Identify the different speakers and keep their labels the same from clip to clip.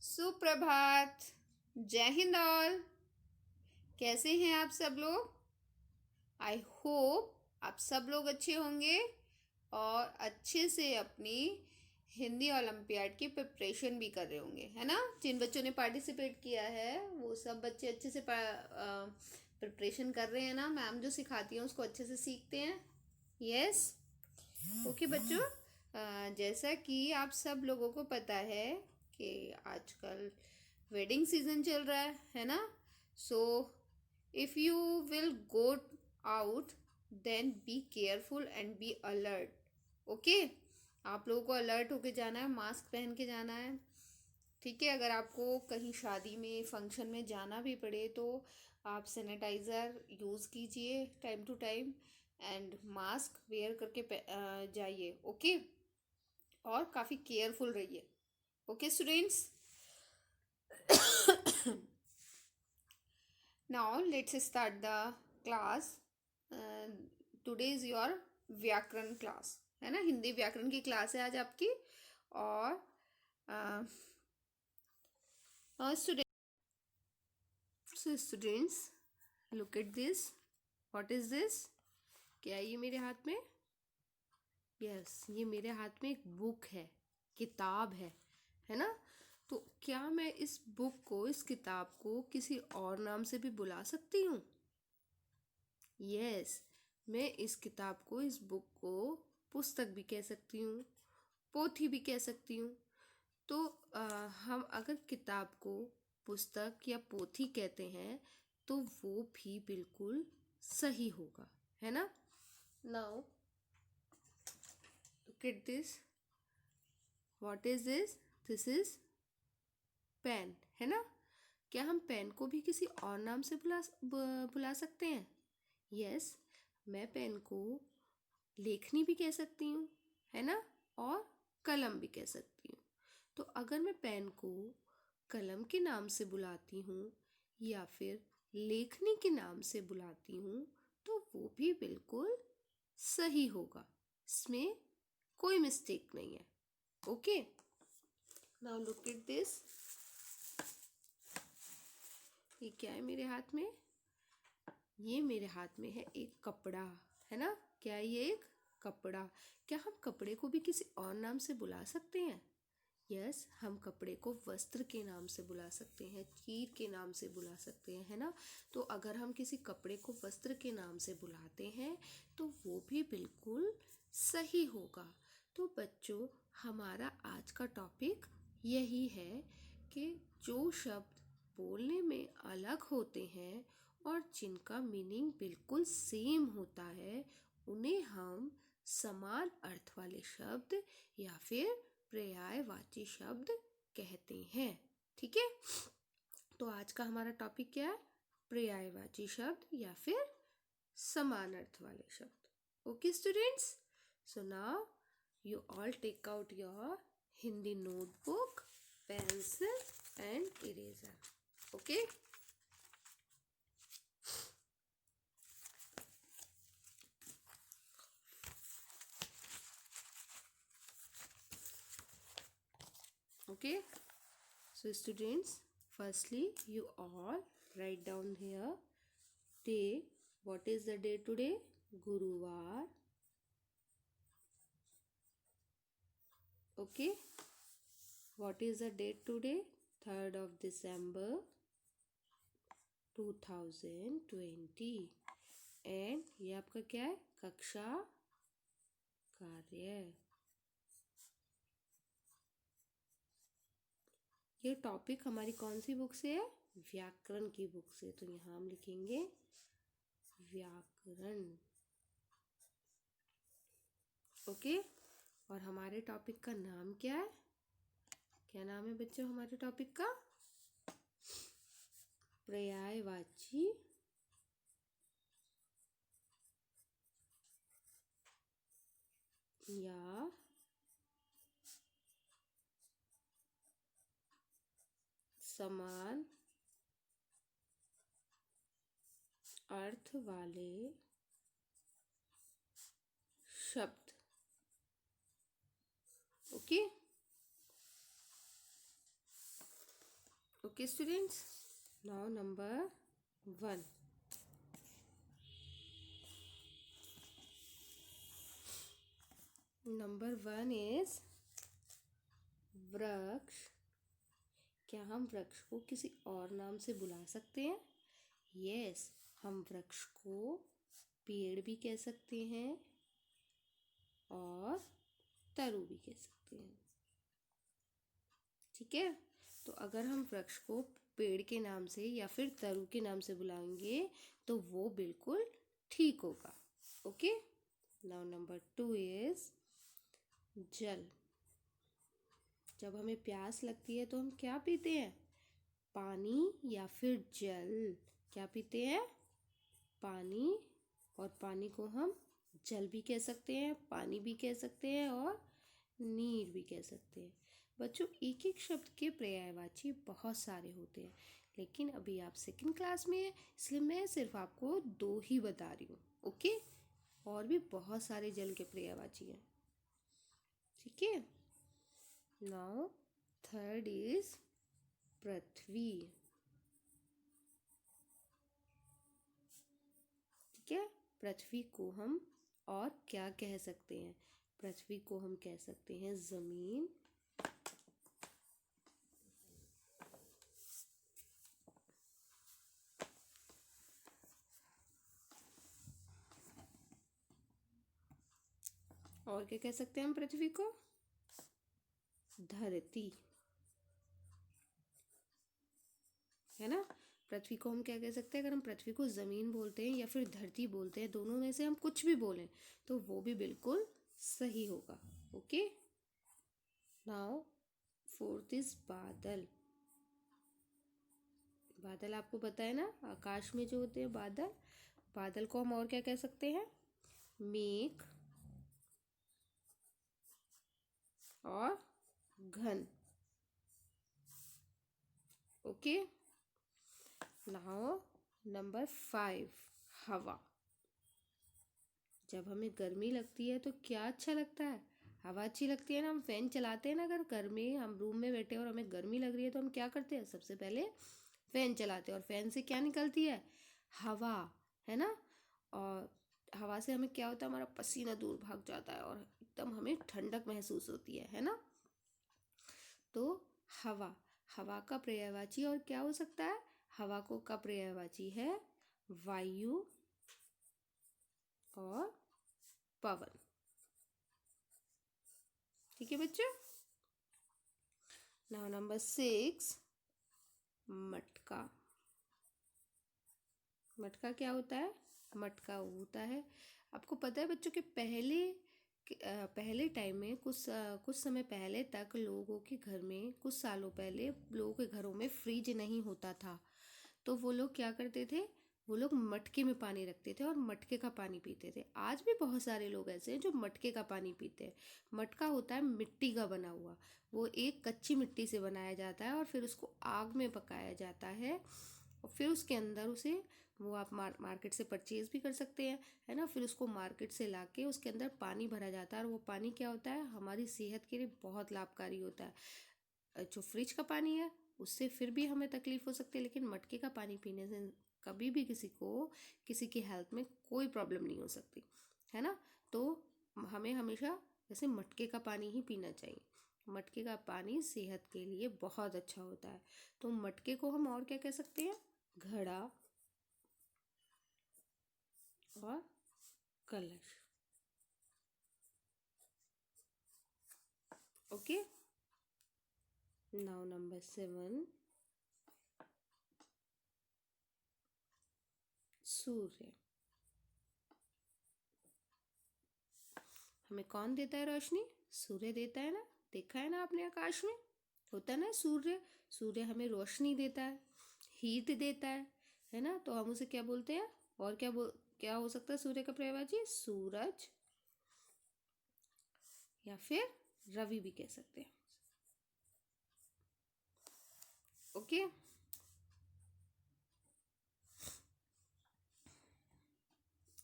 Speaker 1: सुप्रभात। जय हिंद ऑल। कैसे हैं आप सब लोग? आई होप आप सब लोग अच्छे होंगे और अच्छे से अपनी हिंदी ओलंपियाड की प्रिपरेशन भी कर रहे होंगे, है ना? जिन बच्चों ने पार्टिसिपेट किया है वो सब बच्चे अच्छे से प्रिपरेशन कर रहे हैं ना? मैम जो सिखाती हैं उसको अच्छे से सीखते हैं। यस। ओके बच्चों, जैसा कि आप सब लोगों को पता है कि आजकल वेडिंग सीजन चल रहा है ना? So if you will go out then be careful and be alert. Okay, आप लोगों को अलर्ट होके जाना है, मास्क पहन के जाना है। ठीक है, अगर आपको कहीं शादी में फंक्शन में जाना भी पड़े तो आप सैनिटाइज़र यूज़ कीजिए time to time and mask wear करके जाइए। ओके, और काफ़ी केयरफुल रहिए। Okay students, now let's start the class. Today is your vyakaran class, है ना? हिंदी व्याकरण की क्लास है आज आपकी। और students, look at this. What is this? क्या है ये मेरे हाथ में? यस, ये मेरे हाथ में एक बुक है, किताब है ना? तो क्या मैं इस बुक को, इस किताब को किसी और नाम से भी बुला सकती हूँ? यस, मैं इस किताब को, इस बुक को पुस्तक भी कह सकती हूँ, पोथी भी कह सकती हूँ। तो हम अगर किताब को पुस्तक या पोथी कहते हैं तो वो भी बिल्कुल सही होगा, है ना? Now look at this. What is this? This is pen, है ना? क्या हम पेन को भी किसी और नाम से बुला सकते हैं? यस, मैं पेन को लेखनी भी कह सकती हूँ, है ना? और कलम भी कह सकती हूँ। तो अगर मैं पेन को कलम के नाम से बुलाती हूँ या फिर लेखनी के नाम से बुलाती हूँ तो वो भी बिल्कुल सही होगा, इसमें कोई मिस्टेक नहीं है। Okay, now look at this. ये क्या है मेरे हाथ में? ये मेरे हाथ में है एक कपड़ा, है ना? क्या है ये? एक कपड़ा। क्या हम कपड़े को भी किसी और नाम से बुला सकते हैं? यस, हम कपड़े को वस्त्र के नाम से बुला सकते हैं, चीर के नाम से बुला सकते हैं, है ना? तो अगर हम किसी कपड़े को वस्त्र के नाम से बुलाते हैं तो वो भी बिल्कुल सही होगा। तो बच्चों, हमारा आज का टॉपिक यही है कि जो शब्द बोलने में अलग होते हैं और जिनका मीनिंग बिल्कुल सेम होता है उन्हें हम समान अर्थ वाले शब्द या फिर पर्यायवाची शब्द कहते हैं। ठीक है, तो आज का हमारा टॉपिक क्या है? पर्यायवाची शब्द या फिर समान अर्थ वाले शब्द। Okay students, so now you all take out your Hindi notebook, pencil and eraser. Okay, okay. So students, firstly you all write down here day. What is the day today? Guruvar. Okay, what is the date today? 3rd of December 2020. And ये आपका क्या है? कक्षा कार्य। ये topic हमारी कौन सी book से है? व्याकरण की बुक से। तो यहाँ हम लिखेंगे व्याकरण। ओके, और हमारे टॉपिक का नाम क्या है? क्या नाम है बच्चों हमारे टॉपिक का? पर्यायवाची या समान अर्थ वाले शब्द। Okay, Okay, students. Now number 1. Number 1 is वृक्ष। क्या हम वृक्ष को किसी और नाम से बुला सकते हैं? यस, हम वृक्ष को पेड़ भी कह सकते हैं और तरु भी कह सकते हैं। ठीक है, तो अगर हम वृक्ष को पेड़ के नाम से या फिर तरु के नाम से बुलाएंगे तो वो बिल्कुल ठीक होगा। ओके, नाउ नंबर 2 इज जल। जब हमें प्यास लगती है तो हम क्या पीते हैं? पानी या फिर जल। क्या पीते हैं? पानी। और पानी को हम जल भी कह सकते हैं, पानी भी कह सकते हैं और नीर भी कह सकते हैं। बच्चों, एक एक शब्द के पर्यायवाची बहुत सारे होते हैं, लेकिन अभी आप सेकंड क्लास में हैं, इसलिए मैं सिर्फ आपको 2 ही बता रही हूँ। ओके, और भी बहुत सारे जल के पर्यायवाची हैं। ठीक है, नाउ थर्ड इज पृथ्वी। ठीक है, पृथ्वी को हम और क्या कह सकते हैं? पृथ्वी को हम कह सकते हैं जमीन, और क्या कह सकते हैं हम पृथ्वी को? धरती, है ना। पृथ्वी को हम क्या कह सकते हैं? अगर हम पृथ्वी को जमीन बोलते हैं या फिर धरती बोलते हैं, दोनों में से हम कुछ भी बोलें तो वो भी बिल्कुल सही होगा। ओके, नाउ फोर्थ इज बादल। बादल आपको पता है ना, आकाश में जो होते हैं बादल। बादल को हम और क्या कह सकते हैं? मेघ और घन। ओके, नाउ नंबर 5 हवा। जब हमें गर्मी लगती है तो क्या अच्छा लगता है? हवा अच्छी लगती है ना। हम फैन चलाते हैं ना, अगर गर्मी, हम रूम में बैठे और हमें गर्मी लग रही है तो हम क्या करते हैं? सबसे पहले फैन चलाते हैं और फैन से क्या निकलती है? हवा, है ना। और हवा से हमें क्या होता है? हमारा पसीना दूर भाग जाता है और एकदम हमें ठंडक महसूस होती है ना। तो हवा, हवा का पर्यायवाची और क्या हो सकता है? हवा को का पर्यायवाची है वायु और पवन। ठीक है बच्चों, नाउ नंबर 6 मटका। मटका क्या होता है? मटका होता है, आपको पता है बच्चों के पहले टाइम में कुछ समय पहले तक लोगों के घर में, कुछ सालों पहले लोगों के घरों में फ्रिज नहीं होता था। तो वो लोग क्या करते थे? वो लोग मटके में पानी रखते थे और मटके का पानी पीते थे। आज भी बहुत सारे लोग ऐसे हैं जो मटके का पानी पीते हैं। मटका होता है मिट्टी का बना हुआ, वो एक कच्ची मिट्टी से बनाया जाता है और फिर उसको आग में पकाया जाता है और फिर उसके अंदर उसे, वो आप मार्केट से परचेज भी कर सकते हैं, है ना। फिर उसको मार्केट से लाके उसके अंदर पानी भरा जाता है और वो पानी क्या होता है? हमारी सेहत के लिए बहुत लाभकारी होता है। जो फ्रिज का पानी है उससे फिर भी हमें तकलीफ हो सकती है, लेकिन मटके का पानी पीने से कभी भी किसी की हेल्थ में कोई प्रॉब्लम नहीं हो सकती, है ना। तो हमें हमेशा जैसे मटके का पानी ही पीना चाहिए। मटके का पानी सेहत के लिए बहुत अच्छा होता है। तो मटके को हम और क्या कह सकते हैं? घड़ा और कलश। ओके, नाउ नंबर 7 सूर्य। हमें कौन देता है रोशनी? सूर्य देता है ना। देखा है ना आपने, आकाश में होता है ना सूर्य। सूर्य हमें रोशनी देता है, हीट देता है ना। तो हम उसे क्या बोलते हैं? और क्या हो सकता है सूर्य का पर्यायवाची? सूरज या फिर रवि भी कह सकते हैं। ओके,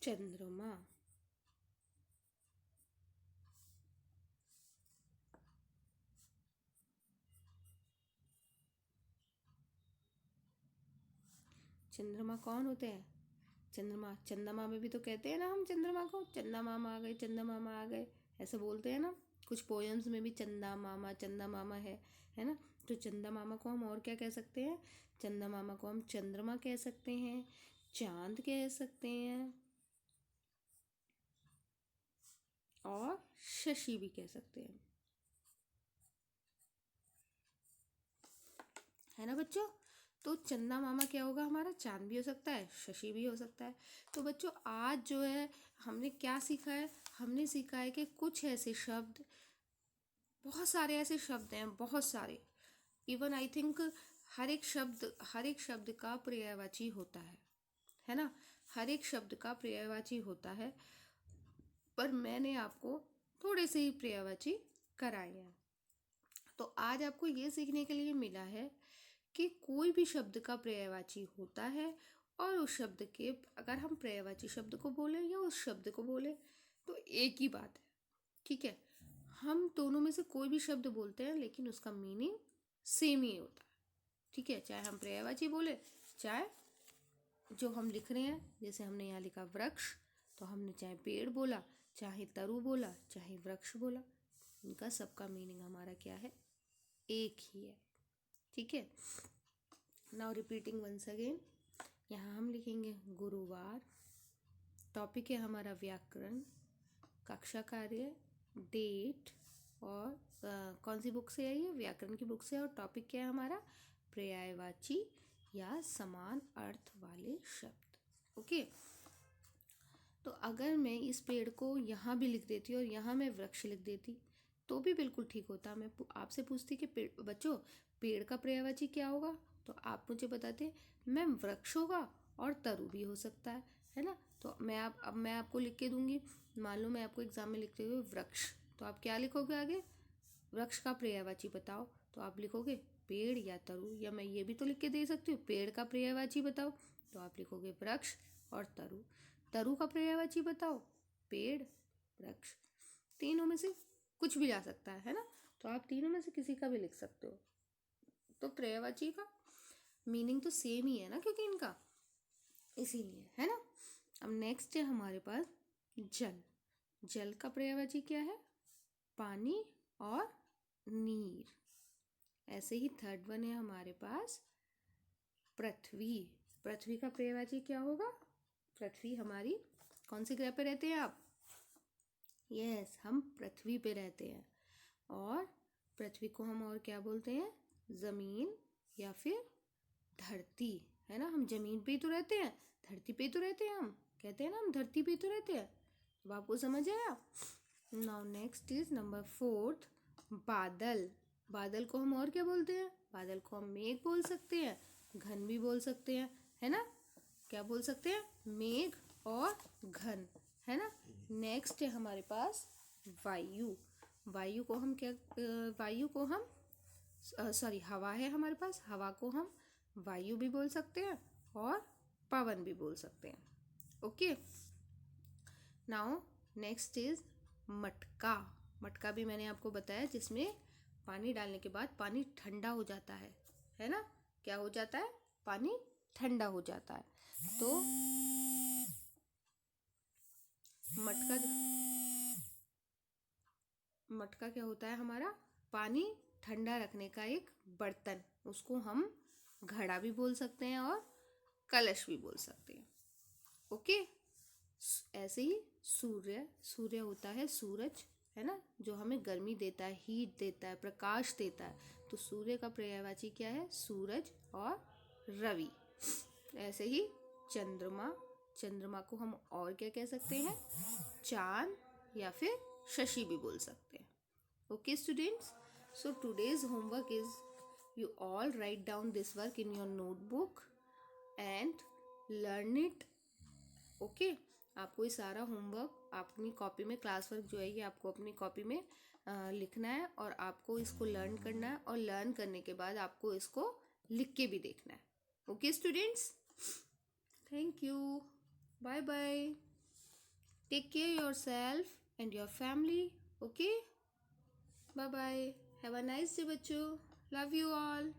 Speaker 1: चंद्रमा। चंद्रमा कौन होते हैं? चंद्रमा, चंदा मामा भी तो कहते हैं ना हम चंद्रमा को, चंदा मामा आ गए, चंदा मामा आ गए, ऐसे बोलते हैं ना। कुछ पोएम्स में भी चंदा मामा है ना। तो चंदा मामा को हम और क्या कह सकते हैं? चंदा मामा को हम चंद्रमा कह सकते हैं, चांद कह सकते हैं और शशि भी कह सकते हैं, है ना बच्चों। तो चंदा मामा क्या होगा हमारा? चांद भी हो सकता है, शशि भी हो सकता है। तो बच्चों आज जो है हमने क्या सीखा है? हमने सीखा है कि कुछ ऐसे शब्द, बहुत सारे ऐसे शब्द हैं, बहुत सारे, इवन आई थिंक हर एक शब्द का पर्यायवाची होता है ना। हर एक शब्द का पर्यायवाची होता है, पर मैंने आपको थोड़े से ही पर्यायवाची कराए हैं। तो आज आपको ये सीखने के लिए मिला है कि कोई भी शब्द का पर्यायवाची होता है, और उस शब्द के अगर हम पर्यायवाची शब्द को बोले या उस शब्द को बोले तो एक ही बात है, ठीक है। हम दोनों में से कोई भी शब्द बोलते हैं लेकिन उसका मीनिंग सेम ही होता है, ठीक है। चाहे हम पर्यायवाची बोले, चाहे जो हम लिख रहे हैं, जैसे हमने यहाँ लिखा वृक्ष, तो हमने चाहे पेड़ बोला, चाहे तरु बोला, चाहे वृक्ष बोला, इनका सबका मीनिंग हमारा क्या है? एक ही है, ठीक है। नाउ रिपीटिंग वंस अगेन, यहाँ हम लिखेंगे गुरुवार, टॉपिक है हमारा व्याकरण, कक्षा कार्य, डेट, और कौन सी बुक से है ये? व्याकरण की बुक से। और टॉपिक क्या है हमारा? पर्यायवाची या समान अर्थ वाले शब्द, ओके। तो अगर मैं इस पेड़ को यहाँ भी लिख देती और यहाँ मैं वृक्ष लिख देती तो भी बिल्कुल ठीक होता। मैं आपसे पूछती कि बच्चों पेड़ का पर्यायवाची क्या होगा, तो आप मुझे बताते मैम वृक्ष होगा और तरु भी हो सकता है ना। तो अब मैं आपको लिख के दूंगी। मान लो मैं आपको एग्जाम में लिखते हुए वृक्ष, तो आप क्या लिखोगे आगे? वृक्ष का पर्यायवाची बताओ, तो आप लिखोगे पेड़ या तरु। या मैं ये भी तो लिख के दे सकती हूँ पेड़ का पर्यायवाची बताओ, तो आप लिखोगे वृक्ष और तरु। तरु का पर्यायवाची बताओ, पेड़, वृक्ष। तीनों में से कुछ भी ला सकता है ना। तो आप तीनों में से किसी का भी लिख सकते हो। तो पर्यायवाची का मीनिंग तो सेम ही है ना, क्योंकि इनका, इसीलिए, है ना। अब नेक्स्ट है हमारे पास जल। जल का पर्यायवाची क्या है? पानी और नीर। ऐसे ही थर्ड वन है हमारे पास पृथ्वी। पृथ्वी का पर्यायवाची क्या होगा? पृथ्वी हमारी कौन सी ग्रह पे रहते हैं आप? यस, हम पृथ्वी पे रहते हैं। और पृथ्वी को हम और क्या बोलते हैं? जमीन या फिर धरती, है ना। हम जमीन पे ही तो रहते हैं, धरती पे ही तो रहते हैं। हम कहते हैं ना हम धरती पे ही तो रहते हैं। अब आपको समझ आया। नाउ नेक्स्ट इज नंबर 4, बादल। बादल को हम और क्या बोलते हैं? बादल को हम मेघ बोल सकते हैं, घन भी बोल सकते हैं, है ना। क्या बोल सकते हैं? मेघ और घन, है ना। नेक्स्ट है हमारे पास वायु। वायु को हम क्या वायु को हम सॉरी हवा है हमारे पास। हवा को हम वायु भी बोल सकते हैं और पवन भी बोल सकते हैं, ओके। नाउ नेक्स्ट इज मटका। मटका भी मैंने आपको बताया, जिसमें पानी डालने के बाद पानी ठंडा हो जाता है ना। क्या हो जाता है? पानी ठंडा हो जाता है। तो मटका क्या होता है हमारा? पानी ठंडा रखने का एक बर्तन। उसको हम घड़ा भी बोल सकते हैं और कलश भी बोल सकते हैं, ओके। ऐसे ही सूर्य होता है, सूरज, है ना, जो हमें गर्मी देता है, हीट देता है, प्रकाश देता है। तो सूर्य का पर्यायवाची क्या है? सूरज और रवि। ऐसे ही चंद्रमा। चंद्रमा को हम और क्या कह सकते हैं? चांद या फिर शशि भी बोल सकते हैं, okay students. So today's homework is you all write down this work in your notebook and learn it, okay. आपको ये सारा होमवर्क अपनी कॉपी में, क्लास वर्क जो है ये आपको अपनी कॉपी में लिखना है, और आपको इसको लर्न करना है, और लर्न करने के बाद आपको इसको लिख के भी देखना है, okay students. Thank you, bye bye, take care yourself and your family, okay, bye bye, have a nice day बच्चों, लव यू ऑल।